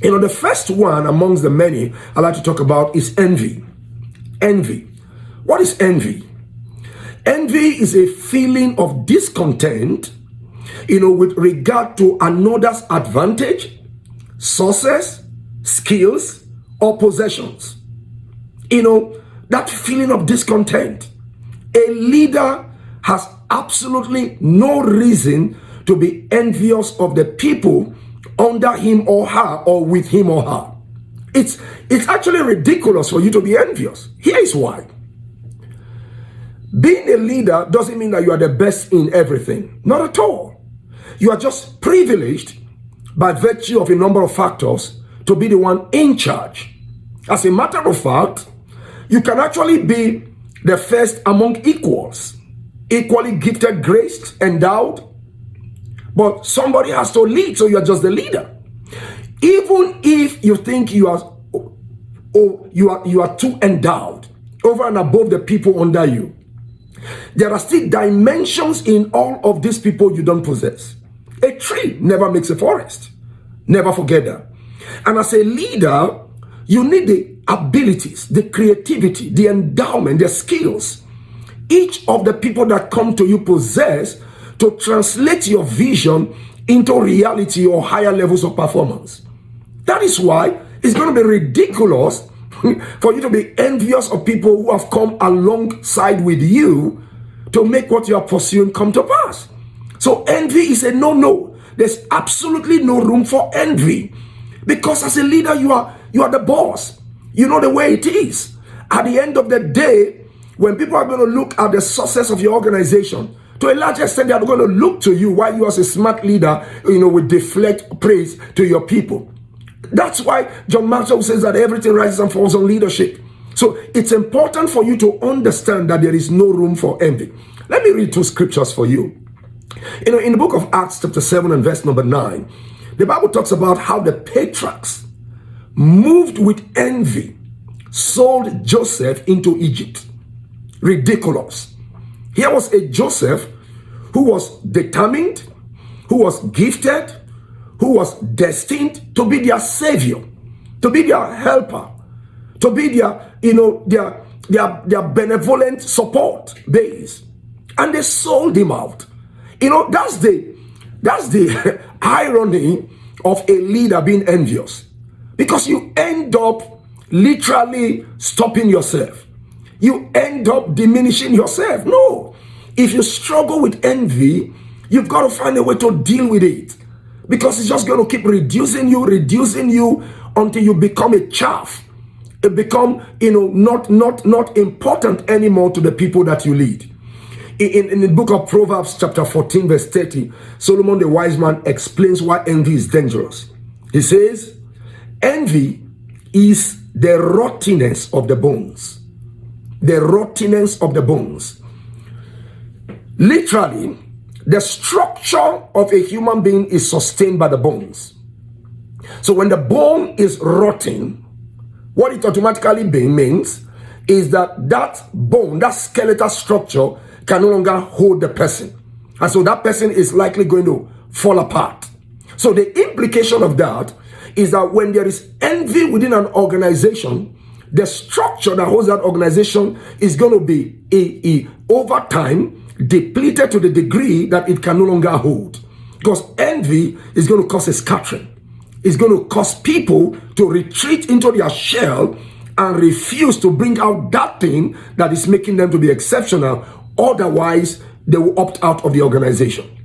The first one amongst the many I like to talk about is envy. Envy. What is envy? Envy is a feeling of discontent, with regard to another's advantage, success, skills, or possessions. That feeling of discontent. A leader has absolutely no reason to be envious of the people under him or her, or with him or her. It's actually ridiculous for you to be envious. Here is why. Being a leader doesn't mean that you are the best in everything. Not at all. You are just privileged by virtue of a number of factors to be the one in charge. As a matter of fact, you can actually be the first among equals, equally gifted, graced, endowed, but somebody has to lead, so you are just the leader. Even if you think you are too endowed over and above the people under you, there are still dimensions in all of these people you don't possess. A tree never makes a forest. Never forget that. And as a leader, you need the abilities, the creativity, the endowment, the skills each of the people that come to you possess to translate your vision into reality or higher levels of performance. That is why it's going to be ridiculous for you to be envious of people who have come alongside with you to make what you are pursuing come to pass. So envy is a no-no. There's absolutely no room for envy, because as a leader, you are the boss. You know the way it is. At the end of the day, when people are going to look at the success of your organization, to a large extent, they are going to look to you, while you as a smart leader, will deflect praise to your people. That's why John Maxwell says that everything rises and falls on leadership. So it's important for you to understand that there is no room for envy. Let me read two scriptures for you. In the book of Acts chapter 7 and verse number 9, the Bible talks about how the patriarchs, moved with envy, sold Joseph into Egypt. Ridiculous. Here was a Joseph who was determined, who was gifted, who was destined to be their savior, to be their helper, to be their benevolent support base. And they sold him out. That's the irony of a leader being envious, because you end up literally stopping yourself. You end up diminishing yourself. No. If you struggle with envy, you've got to find a way to deal with it, because it's just going to keep reducing you until you become a chaff. It become, not important anymore to the people that you lead. In the book of Proverbs chapter 14 verse 30, Solomon the wise man explains why envy is dangerous. He says, envy is the rottenness of the bones. The rottenness of the bones. Literally, the structure of a human being is sustained by the bones. So when the bone is rotting, what it automatically means is that bone, that skeletal structure, can no longer hold the person. And so that person is likely going to fall apart. So the implication of that is that when there is envy within an organization, the structure that holds that organization is going to be over time depleted to the degree that it can no longer hold. Because envy is going to cause a scattering. It's going to cause people to retreat into their shell and refuse to bring out that thing that is making them to be exceptional. Otherwise, they will opt out of the organization.